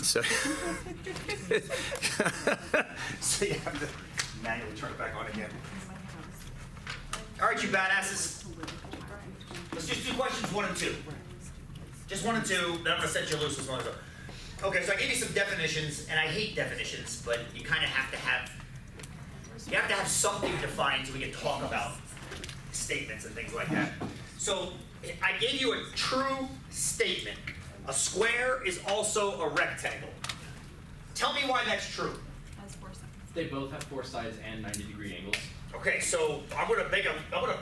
So, so you have to manually turn it back on again. All right, you badasses. Let's just do questions 1 and 2. Just 1 and 2, then I'm going to set you loose with 1 and 2. Okay, so I gave you some definitions, and I hate definitions, but you kind of have to have something defined so we can talk about statements and things like that. So I gave you a true statement. A square is also a rectangle. Tell me why that's true. Has 4 sides. They both have 4 sides and 90-degree angles. Okay, so I'm gonna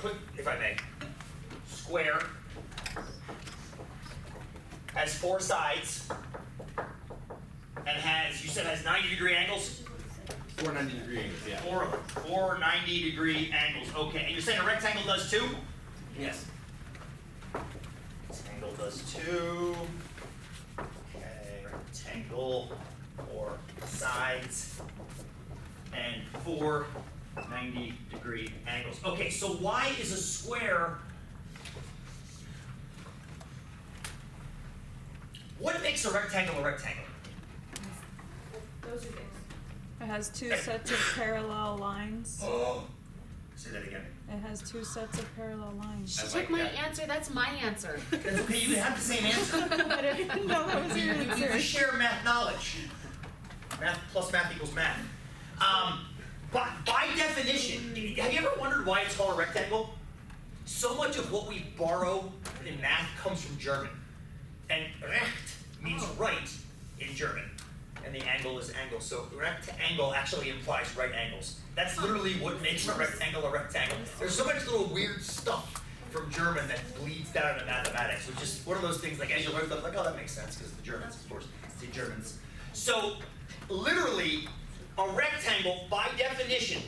put, if I may, square has 4 sides and has, you said has 90-degree angles? 4 90-degree angles, yeah. Four 90-degree angles. Okay, and you're saying a rectangle does too? Yes. Rectangle does too. Okay, rectangle, 4 sides, and 4 90-degree angles. Okay, so why is a square? What makes a rectangle a rectangle? Those are things. It has 2 sets of parallel lines. Oh, say that again. It has 2 sets of parallel lines. I She like took my that. answer, that's my answer. That's okay, you have the same answer. I didn't know that was your We answer. share math knowledge. Math plus math equals math. But by definition, have you ever wondered why it's called a rectangle? So much of what we borrow in math comes from German. And recht means right in German. And the angle is angle. So rectangle actually implies right angles. That's literally what makes a rectangle a rectangle. There's so much little weird stuff from German that bleeds down into mathematics, which is one of those things, like as you learn stuff, like, oh, that makes sense, because the Germans, of course, the Germans. So, literally, a rectangle, by the definition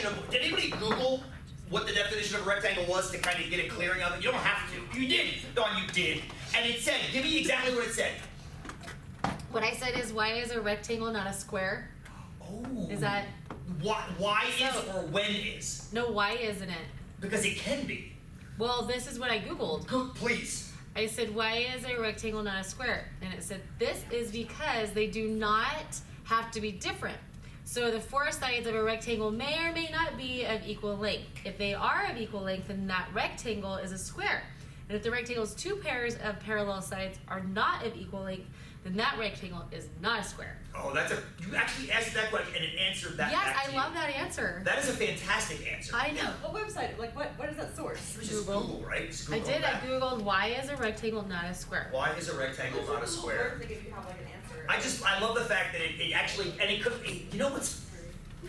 of, did anybody Google what the definition of a rectangle was to kind of get a clearing of it? You don't have to. You did. Dawn, you did. And it said, give me exactly what it said. What I said is, why is a rectangle not a square? Oh. Is that, Why is or when is? no, why isn't it? Because it can be. Well, this is what I Googled. Please. I said, why is a rectangle not a square? And it said, this is because they do not have to be different. So the 4 sides of a rectangle may or may not be of equal length. If they are of equal length, then that rectangle is a square. And if the rectangle's 2 pairs of parallel sides are not of equal length, then that rectangle is not a square. Oh, you actually asked that question and it answered that Yes, back to I you. love that answer. That is a fantastic answer. I know. What website? Like what is that source? It was just Google, right? Just I Google did. I that. Googled, why is a rectangle not a square? Why is a rectangle not a square? If you have like an answer. I love the fact that it actually, and it could, you know what's,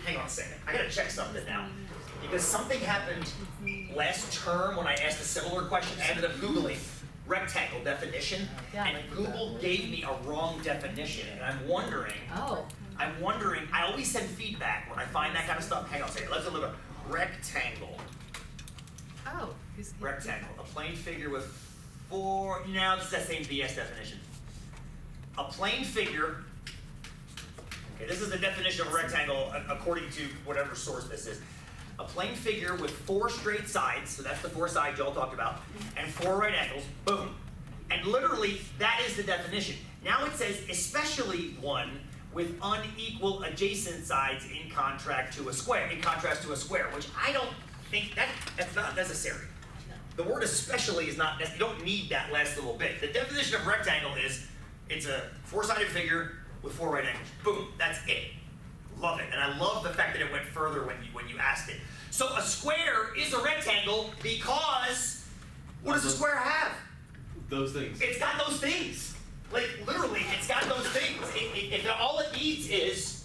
hang on a second, I gotta check something now. Because something happened last term when I asked a similar question, I ended up Googling rectangle definition, Yeah. and Google gave me a wrong definition, and I'm wondering, Oh. I always send feedback when I find that kind of stuff. Hang on a second, let's look at rectangle. Oh. Rectangle, a plane figure with 4, now this is that same BS definition. A plane figure, okay, this is the definition of a rectangle according to whatever source this is. A plane figure with 4 straight sides, so that's the 4 sides y'all talked about, and 4 right angles, boom. And literally, that is the definition. Now it says, especially one with unequal adjacent sides in contrast to a square, which I don't think that's not necessary. The word especially is not necessary. You don't need that last little bit. The definition of rectangle is, it's a 4-sided figure with 4 right angles. Boom, that's it. Love it, and I love the fact that it went further when you asked it. So a square is a rectangle because, what does a square have? Those things. It's got those things. Like, literally, it's got those things. All it needs is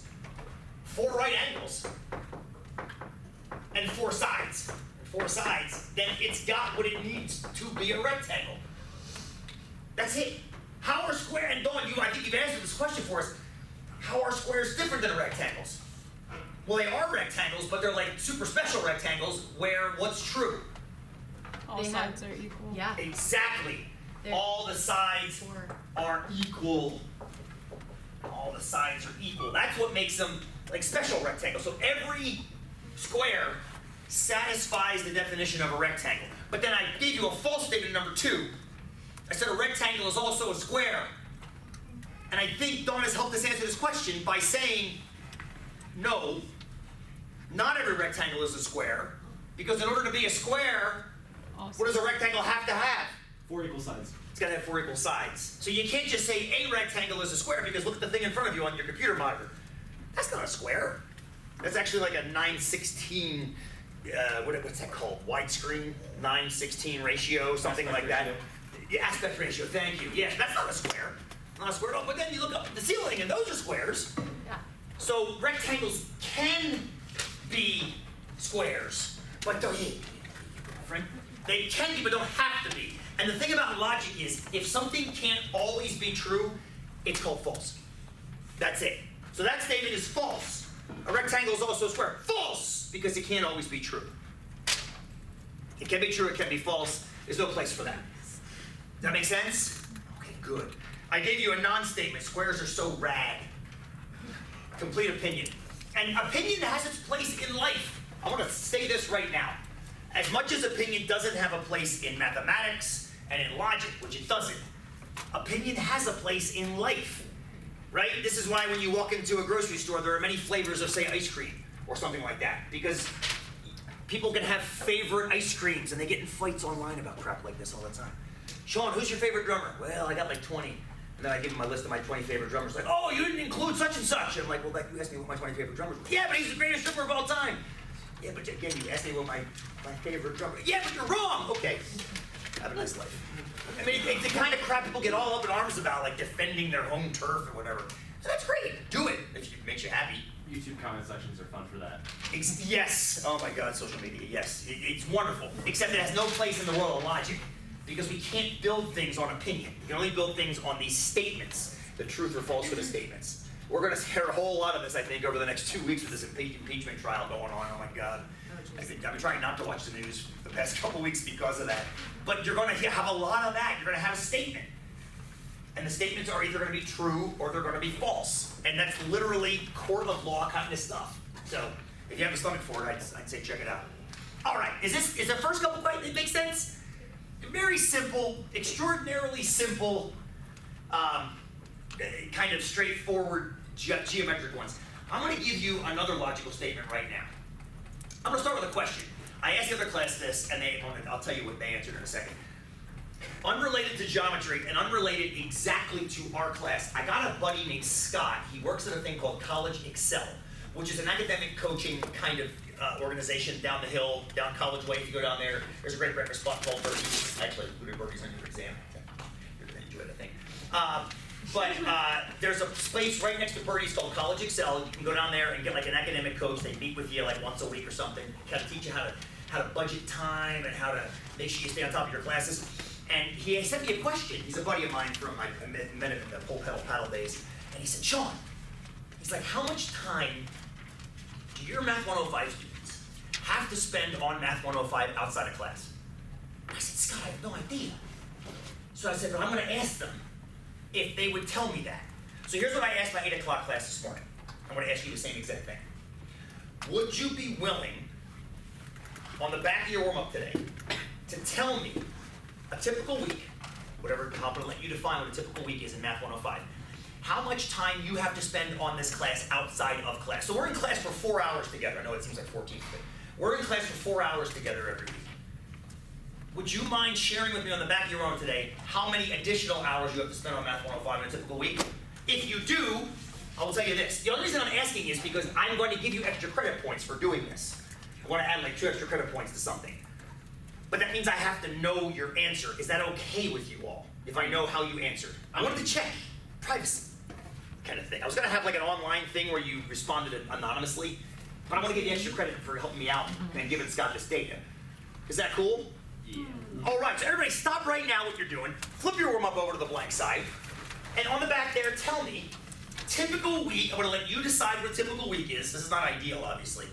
4 right angles and 4 sides. Then it's got what it needs to be a rectangle. That's it. How are square, and Dawn, I think you've answered this question for us. How are squares different than rectangles? Well, they are rectangles, but they're like super special rectangles where what's true? All They sides have- are equal. Yeah. Exactly. They're- All the sides 4. are equal. All the sides are equal. That's what makes them like special rectangles. So every square satisfies the definition of a rectangle. But then I gave you a false statement number 2. I said a rectangle is also a square. And I think Dawn has helped us answer this question by saying, no, not every rectangle is a square, because in order to be a square, what does a rectangle have to have? 4 equal sides. It's got to have 4 equal sides. So you can't just say a rectangle is a square, because look at the thing in front of you on your computer monitor. That's not a square. That's actually like a 9:16, what's that called? Widescreen 9:16 ratio, something Aspect like that. ratio. Yeah, aspect ratio, thank you. Yeah, that's not a square. Not a square at all. But then you look up at the ceiling and those are squares. Yeah. So rectangles can be squares, but don't, Frank, they can be, but don't have to be. And the thing about logic is, if something can't always be true, it's called false. That's it. So that statement is false. A rectangle is also a square. False, because it can't always be true. It can be true, it can be false. There's no place for that. Does that make sense? Okay, good. I gave you a non-statement. Squares are so rad. Complete opinion. And opinion has its place in life. I want to say this right now. As much as opinion doesn't have a place in mathematics and in logic, which it doesn't, opinion has a place in life, right? This is why when you walk into a grocery store, there are many flavors of, say, ice cream or something like that, because people can have favorite ice creams and they get in fights online about crap like this all the time. Sean, who's your favorite drummer? Well, I got like 20. And then I give him my list of my 20 favorite drummers. Like, oh, you didn't include such and such. And I'm like, well, like, you asked me what my 20 favorite drummers were. Yeah, but he's the greatest drummer of all time. Yeah, but again, you asked me what my favorite drummer. Yeah, but you're wrong. Okay, have a nice life. I mean, it's the kind of crap people get all up in arms about, like defending their home turf or whatever. So that's great. Do it if it makes you happy. YouTube comment sections are fun for that. Yes. Oh my God, social media. Yes, it's wonderful. Except it has no place in the world of logic, because we can't build things on opinion. We can only build things on these statements, the truth or falsehood of statements. We're going to hear a whole lot of this, I think, over the next 2 weeks with this impeachment trial going on. Oh my God. I've been trying not to watch the news for the past couple weeks because of that. But you're going to have a lot of that. You're going to have a statement. And the statements are either going to be true or they're going to be false. And that's literally court of law kind of stuff. So if you have a stomach for it, I'd say check it out. All right, is the first couple questions, it makes sense? Very simple, extraordinarily simple, kind of straightforward geometric ones. I'm going to give you another logical statement right now. I'm going to start with a question. I asked the other class this, and I'll tell you what they answered in a second. Unrelated to geometry and unrelated exactly to our class, I got a buddy named Scott. He works at a thing called College Excel, which is an academic coaching kind of organization down the hill, down College Way. If you go down there, there's a great breakfast spot called Burgie's. Actually, included Burgie's on your exam. You're going to enjoy it, I think. But there's a place right next to Burgie's called College Excel. You can go down there and get like an academic coach. They meet with you like once a week or something, kind of teach you how to budget time and how to make sure you stay on top of your classes. And he sent me a question. He's a buddy of mine from I met him in the pole pedal paddle days. And he said, Sean, he's like, how much time do your Math 105 students have to spend on Math 105 outside of class? I said, Scott, I have no idea. So I said, well, I'm going to ask them if they would tell me that. So here's what I asked my 8 o'clock class this morning. I'm going to ask you the same exact thing. Would you be willing, on the back of your warm-up today, to tell me a typical week, whatever, I'm going to let you define what a typical week is in Math 105, how much time you have to spend on this class outside of class? So we're in class for 4 hours together. I know it seems like 14, but we're in class for 4 hours together every week. Would you mind sharing with me on the back of your own today how many additional hours you have to spend on Math 105 in a typical week? If you do, I will tell you this. The only reason I'm asking is because I'm going to give you extra credit points for doing this. I want to add like 2 extra credit points to something. But that means I have to know your answer. Is that okay with you all, if I know how you answered? I wanted to check privacy kind of thing. I was going to have like an online thing where you responded anonymously, but I want to give you extra credit for helping me out and giving Scott this data. Is that cool? Yeah. All right, so everybody stop right now what you're doing. Flip your warm-up over to the blank side. And on the back there, tell me, typical week, I'm going to let you decide what a typical week is. This is not ideal, obviously.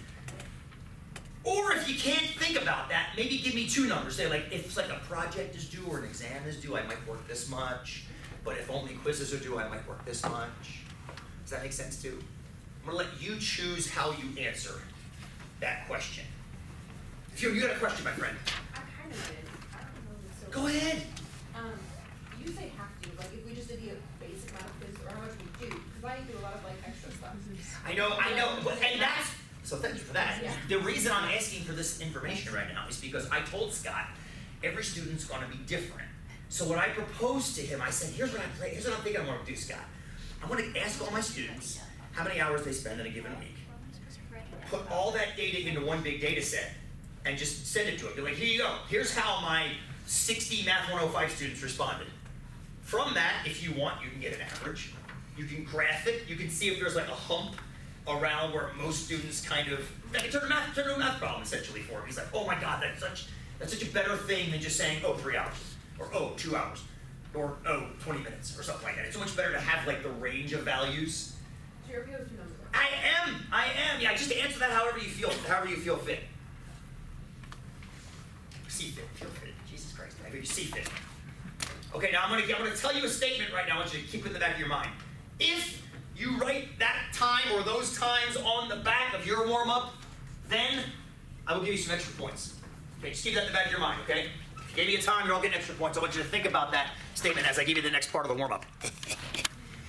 Or if you can't think about that, maybe give me 2 numbers. Say like, if like a project is due or an exam is due, I might work this much. But if only quizzes are due, I might work this much. Does that make sense too? I'm gonna let you choose how you answer that question. If you got a question, my friend. I kind of did. I don't know if it's so. Go ahead. You say have to. Like if we just did the basic amount of quizzes or how much we do, because I do a lot of like extra stuff. I know, but, and that's, so thank you for that. Yeah. The reason I'm asking for this information right now is because I told Scott, every student's gonna be different. So what I proposed to him, I said, here's what I'm thinking I wanna do, Scott. I wanna ask all my students how many hours they spend in a given week. Put all that data into one big data set and just send it to them. Be like, here you go, here's how my 60 Math 105 students responded. From that, if you want, you can get an average. You can graph it. You can see if there's like a hump around where most students kind of, like, turn to a math problem essentially for him. He's like, oh my God, that's such a better thing than just saying, oh, 3 hours, or oh, 2 hours, or oh, 20 minutes, or something like that. It's so much better to have like the range of values. So you're okay with 2 numbers? I am. Yeah, just answer that however you feel fit. See fit, feel fit. Jesus Christ, I think you see fit. Okay, now I'm gonna tell you a statement right now. I want you to keep it in the back of your mind. If you write that time or those times on the back of your warm-up, then I will give you some extra points. Okay, just keep that in the back of your mind, okay? If you gave me a time, you're all getting extra points. I want you to think about that statement as I give you the next part of the warm-up.